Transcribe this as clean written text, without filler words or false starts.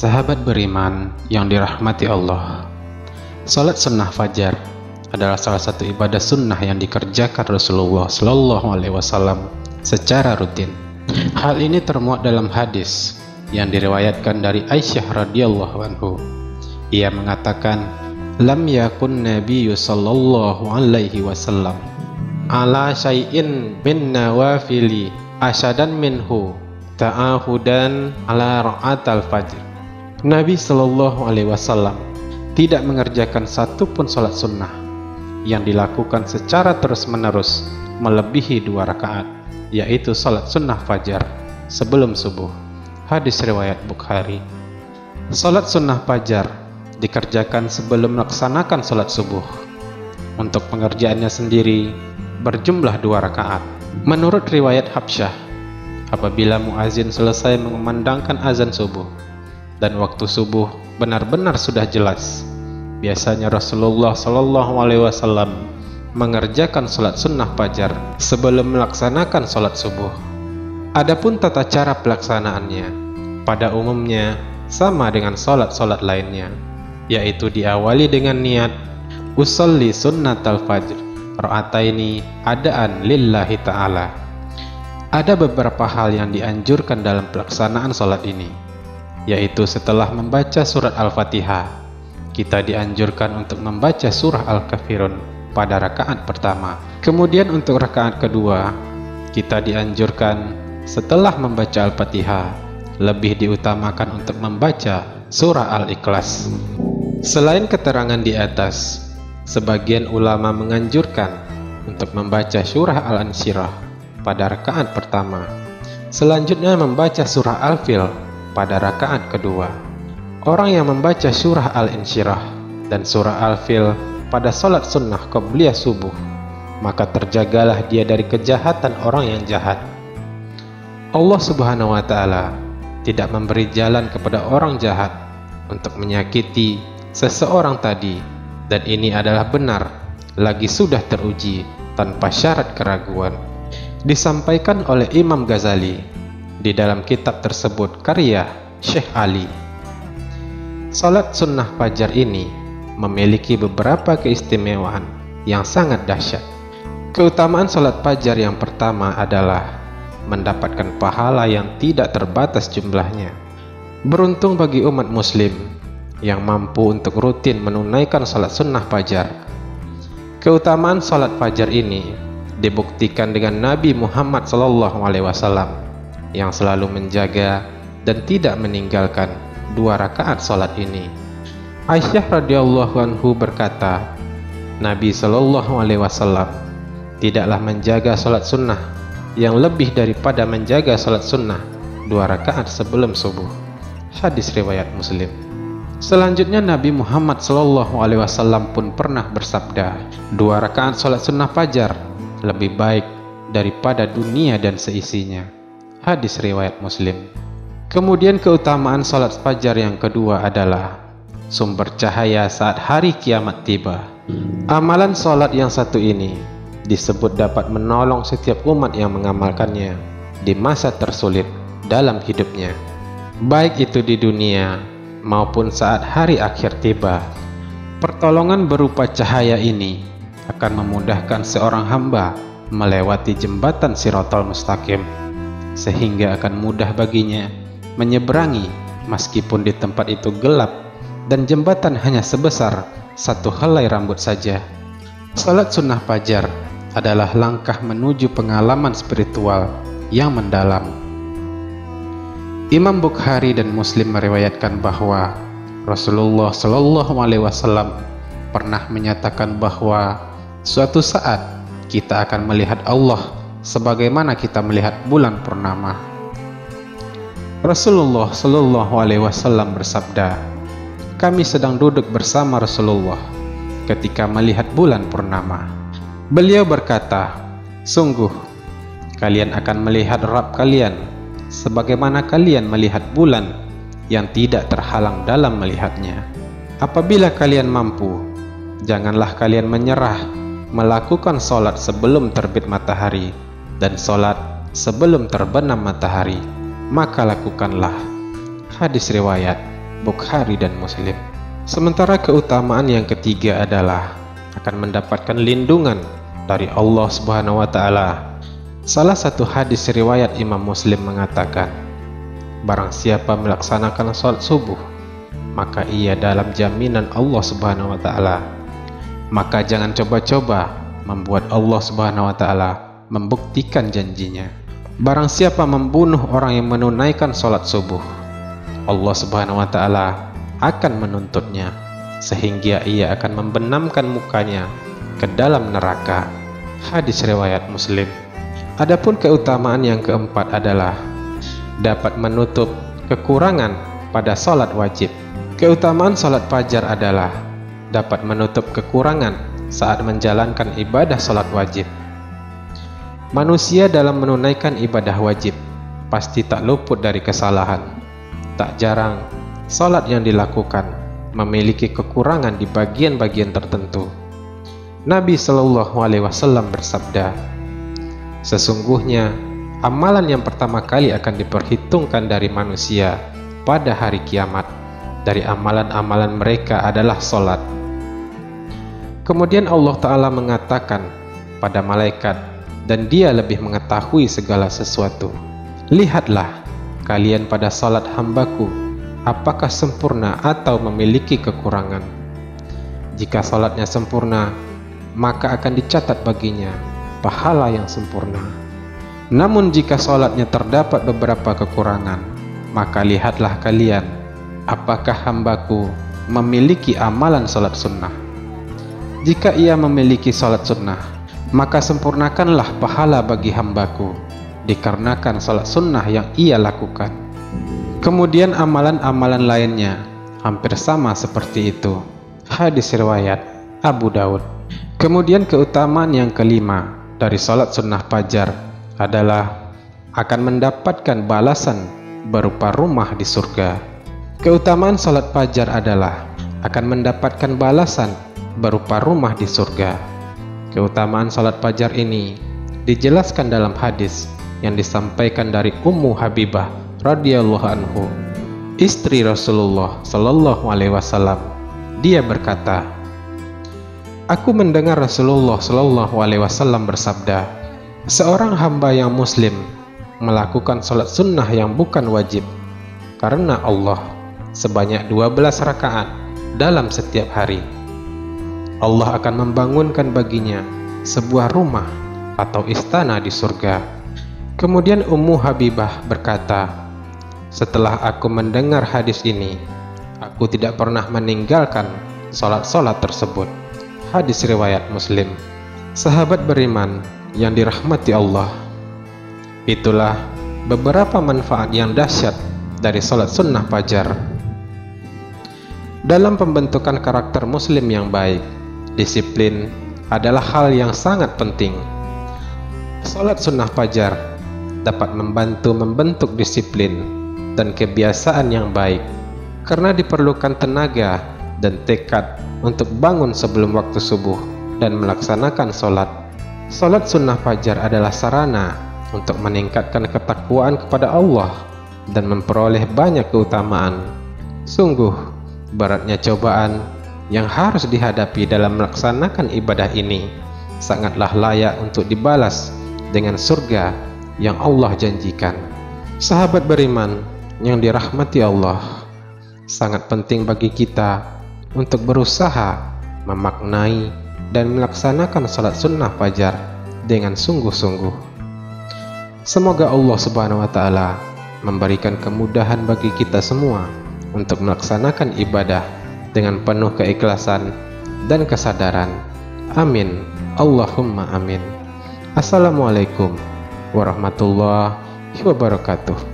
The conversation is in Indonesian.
Sahabat beriman yang dirahmati Allah, salat sunnah fajar adalah salah satu ibadah sunnah yang dikerjakan Rasulullah SAW secara rutin. Hal ini termuat dalam hadis yang diriwayatkan dari Aisyah radhiyallahu anhu. Ia mengatakan, "Lam yakun Nabiyyu sallallahu alaihi wasallam ala syai'in bin nawafili asyadan minhu ta'ahudan ala ra'atal fajr." Nabi sallallahu alaihi wasallam tidak mengerjakan satupun salat sunnah yang dilakukan secara terus-menerus melebihi 2 rakaat, yaitu salat sunnah fajar sebelum subuh. Hadis riwayat Bukhari. Salat sunnah fajar dikerjakan sebelum melaksanakan salat subuh. Untuk pengerjaannya sendiri berjumlah 2 rakaat. Menurut riwayat Habsyah, apabila muazin selesai mengumandangkan azan subuh dan waktu subuh benar-benar sudah jelas, biasanya Rasulullah SAW mengerjakan salat sunnah fajar sebelum melaksanakan salat subuh. Adapun tata cara pelaksanaannya pada umumnya sama dengan salat-salat lainnya, yaitu diawali dengan niat usolli sunnatal fajr ra'ataini adaan lillahi ta'ala. Ada beberapa hal yang dianjurkan dalam pelaksanaan salat ini, yaitu setelah membaca surat Al-Fatihah, kita dianjurkan untuk membaca surah Al-Kafirun pada rakaat pertama. Kemudian untuk rakaat kedua, kita dianjurkan setelah membaca Al-Fatihah, lebih diutamakan untuk membaca surah Al-Ikhlas. Selain keterangan di atas, sebagian ulama menganjurkan untuk membaca surah Al-Insyirah pada rakaat pertama. Selanjutnya membaca surah Al-Fil pada rakaat kedua. Orang yang membaca surah Al-Insyirah dan surah Al-Fil pada salat sunnah qabliyah subuh, maka terjagalah dia dari kejahatan orang yang jahat. Allah Subhanahu wa ta'ala tidak memberi jalan kepada orang jahat untuk menyakiti seseorang tadi, dan ini adalah benar lagi sudah teruji tanpa syarat keraguan. Disampaikan oleh Imam Ghazali di dalam kitab tersebut karya Syekh Ali. Salat sunnah fajar ini memiliki beberapa keistimewaan yang sangat dahsyat. Keutamaan salat fajar yang pertama adalah mendapatkan pahala yang tidak terbatas jumlahnya. Beruntung bagi umat muslim yang mampu untuk rutin menunaikan salat sunnah fajar. Keutamaan salat fajar ini dibuktikan dengan Nabi Muhammad SAW yang selalu menjaga dan tidak meninggalkan 2 rakaat salat ini. Aisyah radhiyallahu anhu berkata, Nabi SAW tidaklah menjaga salat sunnah yang lebih daripada menjaga salat sunnah 2 rakaat sebelum subuh. Hadis riwayat Muslim. Selanjutnya Nabi Muhammad SAW pun pernah bersabda, 2 rakaat salat sunnah fajar lebih baik daripada dunia dan seisinya. Hadis riwayat Muslim. Kemudian keutamaan salat fajar yang kedua adalah sumber cahaya saat hari kiamat tiba. Amalan salat yang satu ini disebut dapat menolong setiap umat yang mengamalkannya di masa tersulit dalam hidupnya, baik itu di dunia maupun saat hari akhir tiba. Pertolongan berupa cahaya ini akan memudahkan seorang hamba melewati jembatan Shiratal Mustaqim, sehingga akan mudah baginya menyeberangi meskipun di tempat itu gelap dan jembatan hanya sebesar 1 helai rambut saja. Salat sunnah fajar adalah langkah menuju pengalaman spiritual yang mendalam. Imam Bukhari dan Muslim meriwayatkan bahwa Rasulullah SAW pernah menyatakan bahwa suatu saat kita akan melihat Allah sebagaimana kita melihat bulan purnama. Rasulullah SAW bersabda, kami sedang duduk bersama Rasulullah ketika melihat bulan purnama. Beliau berkata, sungguh kalian akan melihat Rabb kalian sebagaimana kalian melihat bulan yang tidak terhalang dalam melihatnya. Apabila kalian mampu, janganlah kalian menyerah melakukan sholat sebelum terbit matahari dan sholat sebelum terbenam matahari, maka lakukanlah. Hadis riwayat Bukhari dan Muslim. Sementara keutamaan yang ketiga adalah akan mendapatkan lindungan dari Allah Subhanahu wa Ta'ala. Salah satu hadis riwayat Imam Muslim mengatakan, barang siapa melaksanakan sholat subuh, maka ia dalam jaminan Allah Subhanahu wa Ta'ala. Maka jangan coba-coba membuat Allah Subhanahu wa Ta'ala membuktikan janjinya. Barang siapa membunuh orang yang menunaikan sholat subuh, Allah Subhanahu wa Ta'ala akan menuntutnya sehingga ia akan membenamkan mukanya ke dalam neraka. Hadis riwayat Muslim. Adapun keutamaan yang keempat adalah dapat menutup kekurangan pada sholat wajib. Keutamaan sholat fajar adalah dapat menutup kekurangan saat menjalankan ibadah sholat wajib. Manusia dalam menunaikan ibadah wajib pasti tak luput dari kesalahan. Tak jarang sholat yang dilakukan memiliki kekurangan di bagian-bagian tertentu. Nabi Shallallahu Alaihi Wasallam bersabda, sesungguhnya amalan yang pertama kali akan diperhitungkan dari manusia pada hari kiamat dari amalan-amalan mereka adalah sholat. Kemudian Allah Ta'ala mengatakan pada malaikat, dan dia lebih mengetahui segala sesuatu. Lihatlah kalian pada sholat hambaku, apakah sempurna atau memiliki kekurangan. Jika sholatnya sempurna, maka akan dicatat baginya pahala yang sempurna. Namun jika sholatnya terdapat beberapa kekurangan, maka lihatlah kalian apakah hambaku memiliki amalan sholat sunnah. Jika ia memiliki sholat sunnah, maka sempurnakanlah pahala bagi hambaku dikarenakan sholat sunnah yang ia lakukan. Kemudian amalan-amalan lainnya hampir sama seperti itu. Hadis riwayat Abu Daud. Kemudian keutamaan yang kelima dari sholat sunnah fajar adalah akan mendapatkan balasan berupa rumah di surga. Keutamaan sholat fajar adalah akan mendapatkan balasan berupa rumah di surga. Keutamaan sholat fajar ini dijelaskan dalam hadis yang disampaikan dari Ummu Habibah radhiyallahu anhu, istri Rasulullah sallallahu alaihi wasallam. Dia berkata, aku mendengar Rasulullah sallallahu alaihi wasallam bersabda, seorang hamba yang muslim melakukan sholat sunnah yang bukan wajib karena Allah sebanyak 12 rakaat dalam setiap hari, Allah akan membangunkan baginya sebuah rumah atau istana di surga. Kemudian Ummu Habibah berkata, setelah aku mendengar hadis ini, aku tidak pernah meninggalkan sholat-sholat tersebut. Hadis riwayat Muslim. Sahabat beriman yang dirahmati Allah, itulah beberapa manfaat yang dahsyat dari sholat sunnah fajar. Dalam pembentukan karakter muslim yang baik, disiplin adalah hal yang sangat penting. Sholat sunnah fajar dapat membantu membentuk disiplin dan kebiasaan yang baik karena diperlukan tenaga dan tekad untuk bangun sebelum waktu subuh dan melaksanakan sholat. Sholat sunnah fajar adalah sarana untuk meningkatkan ketakwaan kepada Allah dan memperoleh banyak keutamaan. Sungguh beratnya cobaan yang harus dihadapi dalam melaksanakan ibadah ini sangatlah layak untuk dibalas dengan surga yang Allah janjikan. Sahabat beriman yang dirahmati Allah, sangat penting bagi kita untuk berusaha memaknai dan melaksanakan salat sunnah fajar dengan sungguh-sungguh. Semoga Allah Subhanahu wa Ta'ala memberikan kemudahan bagi kita semua untuk melaksanakan ibadah dengan penuh keikhlasan dan kesadaran. Amin. Allahumma amin. Assalamualaikum warahmatullahi wabarakatuh.